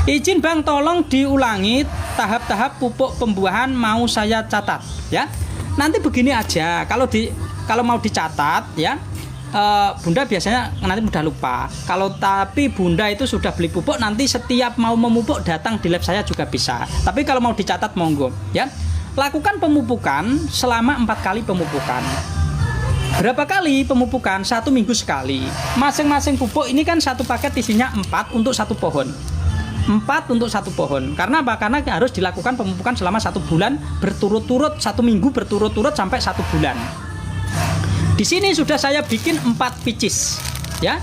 Izin Bang, tolong diulangi tahap-tahap pupuk pembuahan mau saya catat ya. Nanti begini aja, kalau mau dicatat ya, Bunda biasanya nanti mudah lupa. Tapi Bunda itu sudah beli pupuk, nanti setiap mau memupuk datang di lab saya juga bisa. Tapi kalau mau dicatat monggo ya. Lakukan pemupukan selama 4 kali pemupukan. Berapa kali pemupukan? 1 minggu sekali. Masing-masing pupuk ini kan satu paket isinya 4 untuk 1 pohon. 4 untuk 1 pohon. Karena apa? Karena harus dilakukan pemupukan selama 1 bulan berturut-turut, 1 minggu berturut-turut sampai 1 bulan. Di sini sudah saya bikin 4 pieces, ya.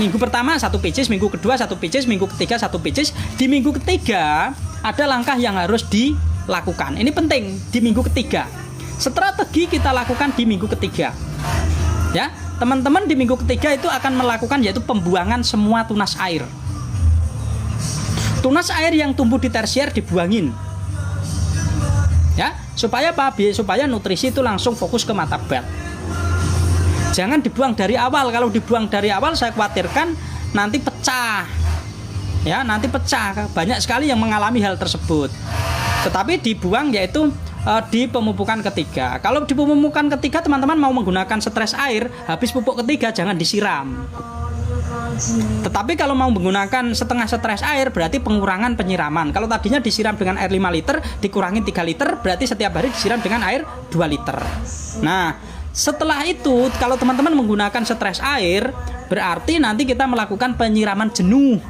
Minggu pertama 1 pieces, minggu kedua 1 pieces, minggu ketiga 1 pieces. Di minggu ketiga ada langkah yang harus dilakukan. Ini penting di minggu ketiga. Strategi kita lakukan di minggu ketiga, ya. Teman-teman di minggu ketiga itu akan melakukan yaitu pembuangan semua tunas air. Tunas air yang tumbuh di tersier dibuangin, ya, supaya apa? Supaya nutrisi itu langsung fokus ke mata bat. Jangan dibuang dari awal. Kalau dibuang dari awal saya khawatirkan nanti pecah, ya, nanti pecah. Banyak sekali yang mengalami hal tersebut. Tetapi dibuang yaitu di pemupukan ketiga. Kalau di pemupukan ketiga teman-teman mau menggunakan stres air, habis pupuk ketiga jangan disiram. Tetapi kalau mau menggunakan setengah stres air berarti pengurangan penyiraman. Kalau tadinya disiram dengan air 5 liter, dikurangi 3 liter, berarti setiap hari disiram dengan air 2 liter. Nah, setelah itu kalau teman-teman menggunakan stres air, berarti nanti kita melakukan penyiraman jenuh.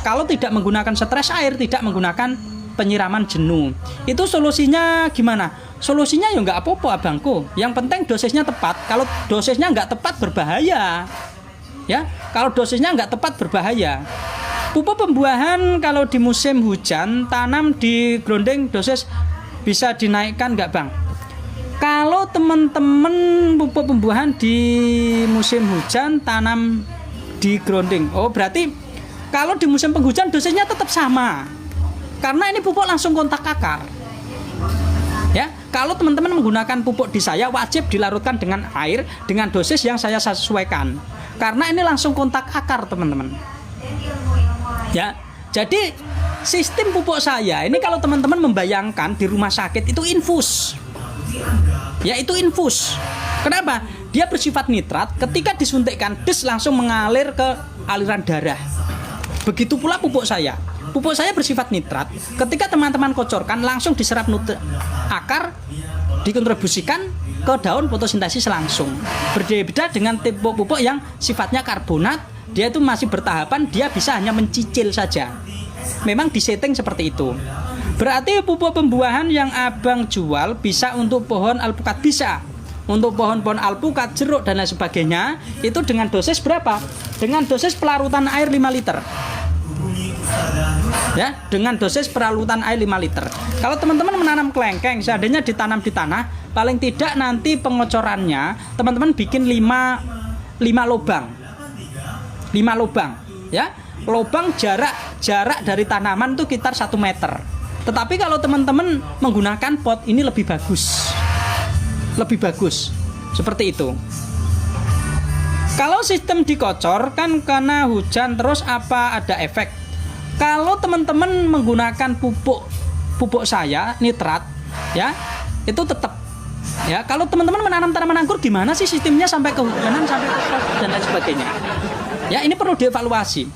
Kalau tidak menggunakan stres air, tidak menggunakan penyiraman jenuh. Itu solusinya gimana? Solusinya ya nggak apa-apa abangku. Yang penting dosisnya tepat. Kalau dosisnya nggak tepat berbahaya. Ya, kalau dosisnya nggak tepat berbahaya. Pupuk pembuahan kalau di musim hujan tanam di grounding dosis bisa dinaikkan nggak Bang? Kalau teman-teman pupuk pembuahan di musim hujan tanam di grounding, oh berarti kalau di musim penghujan dosisnya tetap sama. Karena ini pupuk langsung kontak akar. Ya, kalau teman-teman menggunakan pupuk di saya wajib dilarutkan dengan air dengan dosis yang saya sesuaikan. Karena ini langsung kontak akar, teman-teman. Ya. Jadi sistem pupuk saya ini kalau teman-teman membayangkan di rumah sakit itu infus. Ya, itu infus. Kenapa? Dia bersifat nitrat, ketika disuntikkan des langsung mengalir ke aliran darah. Begitu pula pupuk saya. Pupuk saya bersifat nitrat, ketika teman-teman kocorkan langsung diserap akar, dikontribusikan ke daun fotosintesis langsung. Berbeda dengan tipe pupuk yang sifatnya karbonat, dia itu masih bertahapan, dia bisa hanya mencicil saja. Memang disetting seperti itu. Berarti pupuk pembuahan yang abang jual bisa untuk pohon alpukat, bisa untuk pohon-pohon alpukat, jeruk dan lain sebagainya. Itu dengan dosis berapa? Dengan dosis pelarutan air 5 liter. Ya, dengan dosis peralutan air 5 liter. Kalau teman-teman menanam kelengkeng, seandainya ditanam di tanah, paling tidak nanti pengocorannya teman-teman bikin 5 lubang. 5 lubang, ya. Lubang jarak dari tanaman itu sekitar 1 meter. Tetapi kalau teman-teman menggunakan pot ini lebih bagus. Lebih bagus. Seperti itu. Kalau sistem dikocor kan karena hujan terus apa ada efek? Kalau teman-teman menggunakan pupuk saya nitrat, ya itu tetap, ya. Kalau teman-teman menanam tanaman anggur gimana sih sistemnya sampai kehujanan sampai dan lain sebagainya? Ya, ini perlu dievaluasi.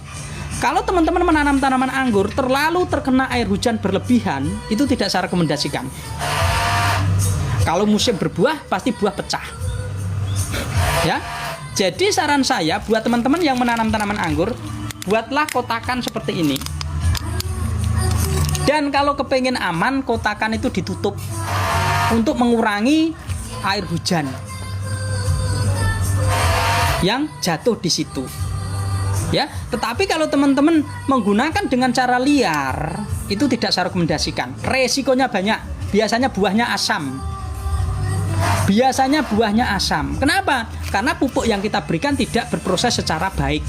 Kalau teman-teman menanam tanaman anggur terlalu terkena air hujan berlebihan, itu tidak saya rekomendasikan. Kalau musim berbuah pasti buah pecah, ya. Jadi saran saya buat teman-teman yang menanam tanaman anggur, buatlah kotakan seperti ini. Dan kalau kepengen aman, kotakan itu ditutup untuk mengurangi air hujan yang jatuh di situ. Ya, tetapi kalau teman-teman menggunakan dengan cara liar, itu tidak saya rekomendasikan. Resikonya banyak. Biasanya buahnya asam. Kenapa? Karena pupuk yang kita berikan tidak berproses secara baik.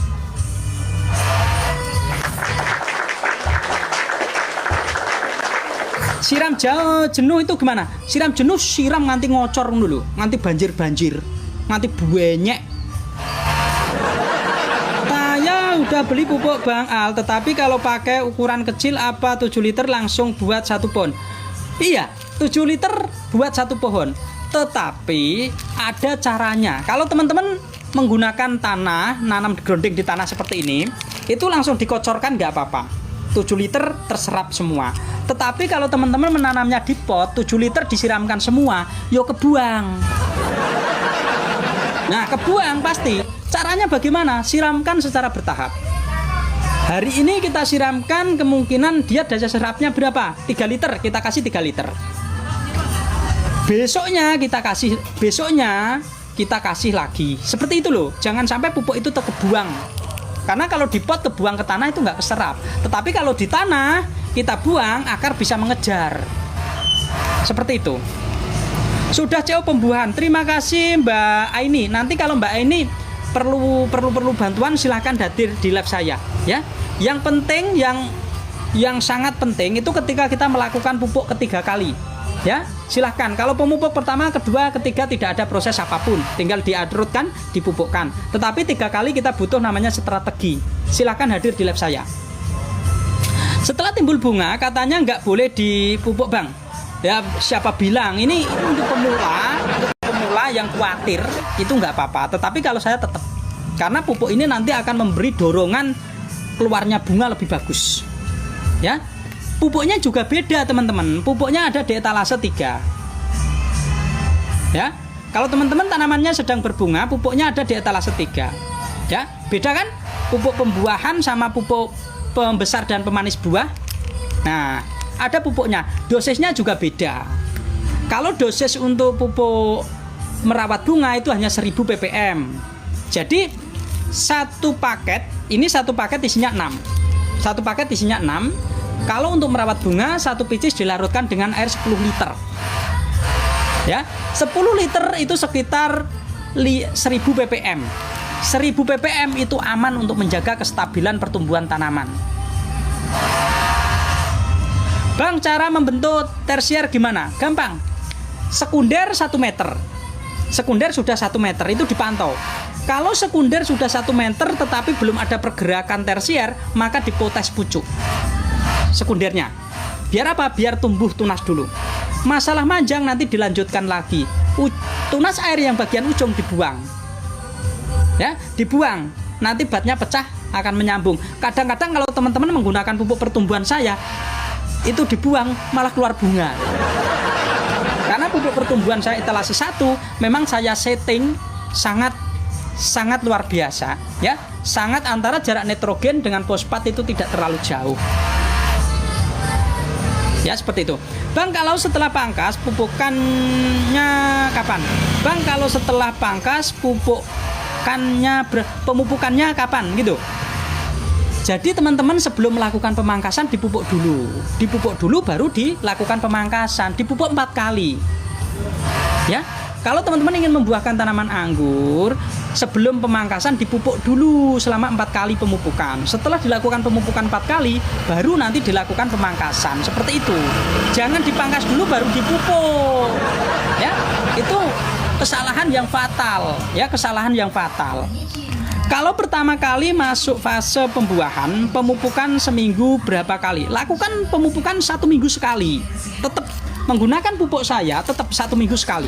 Siram jenuh itu gimana? Siram jenuh, siram nganti ngocor dulu, nganti banjir, nganti buenyek. Saya Sudah beli pupuk Bang Al, tetapi kalau pakai ukuran kecil apa 7 liter langsung buat 1 pohon? Iya, 7 liter buat 1 pohon. Tetapi ada caranya. Kalau teman-teman menggunakan tanah, nanam grounding di tanah seperti ini, itu langsung dikocorkan nggak apa-apa. 7 liter terserap semua. Tetapi kalau teman-teman menanamnya di pot, 7 liter disiramkan semua, yo kebuang. Nah, kebuang pasti. Caranya bagaimana? Siramkan secara bertahap. Hari ini kita siramkan, kemungkinan dia daya serapnya berapa? 3 liter, kita kasih 3 liter. Besoknya kita kasih lagi. Seperti itu loh. Jangan sampai pupuk itu terkebuang. Karena kalau di pot kebuang ke tanah itu nggak keserap. Tetapi kalau di tanah kita buang, akar bisa mengejar. Seperti itu. Sudah CO pembuahan. Terima kasih Mbak Aini. Nanti kalau Mbak Aini perlu bantuan, silahkan hadir di lab saya, ya. Yang penting, yang sangat penting itu ketika kita melakukan pupuk ketiga kali, ya. Silahkan. Kalau pemupuk pertama, kedua, ketiga tidak ada proses apapun, tinggal diadrutkan, dipupukkan. Tetapi 3 kali kita butuh namanya strategi. Silahkan hadir di lab saya. Setelah timbul bunga, katanya nggak boleh dipupuk Bang. Ya, siapa bilang ini untuk pemula yang khawatir itu nggak apa-apa. Tetapi kalau saya tetap, karena pupuk ini nanti akan memberi dorongan keluarnya bunga lebih bagus, ya. Pupuknya juga beda teman-teman. Pupuknya ada di etalase 3, ya. Kalau teman-teman tanamannya sedang berbunga, pupuknya ada di etalase 3, ya. Beda kan? Pupuk pembuahan sama pupuk pembesar dan pemanis buah. Nah, ada pupuknya. Dosisnya juga beda. Kalau dosis untuk pupuk merawat bunga itu hanya 1000 ppm. Jadi satu paket isinya 6. Satu paket isinya 6. Kalau untuk merawat bunga, satu picis dilarutkan dengan air 10 liter. Ya, 10 liter itu sekitar 1000 ppm. 1000 ppm itu aman untuk menjaga kestabilan pertumbuhan tanaman. Bang, cara membentuk tersier gimana? Gampang. Sekunder 1 meter. Sekunder sudah 1 meter, itu dipantau. Kalau sekunder sudah 1 meter tetapi belum ada pergerakan tersier, maka dipotes pucuk sekundernya. Biar apa? Biar tumbuh tunas dulu. Masalah manjang nanti dilanjutkan lagi. Tunas air yang bagian ujung dibuang. Ya, dibuang. Nanti batnya pecah, akan menyambung. Kadang-kadang kalau teman-teman menggunakan pupuk pertumbuhan saya, itu dibuang malah keluar bunga. Karena pupuk pertumbuhan saya etalase 1 memang saya setting sangat luar biasa, ya. Sangat antara jarak nitrogen dengan fosfat itu tidak terlalu jauh. Ya, seperti itu. Bang, kalau setelah pangkas pupukannya kapan? Bang, kalau setelah pangkas pemupukannya kapan gitu. Jadi teman-teman sebelum melakukan pemangkasan dipupuk dulu baru dilakukan pemangkasan, dipupuk 4 kali. Ya. Kalau teman-teman ingin membuahkan tanaman anggur, sebelum pemangkasan dipupuk dulu selama 4 kali pemupukan. Setelah dilakukan pemupukan 4 kali, baru nanti dilakukan pemangkasan. Seperti itu. Jangan dipangkas dulu baru dipupuk. Ya, itu kesalahan yang fatal. Ya, kesalahan yang fatal. Kalau pertama kali masuk fase pembuahan, pemupukan seminggu berapa kali? Lakukan pemupukan 1 minggu sekali. Tetap menggunakan pupuk saya, tetap 1 minggu sekali.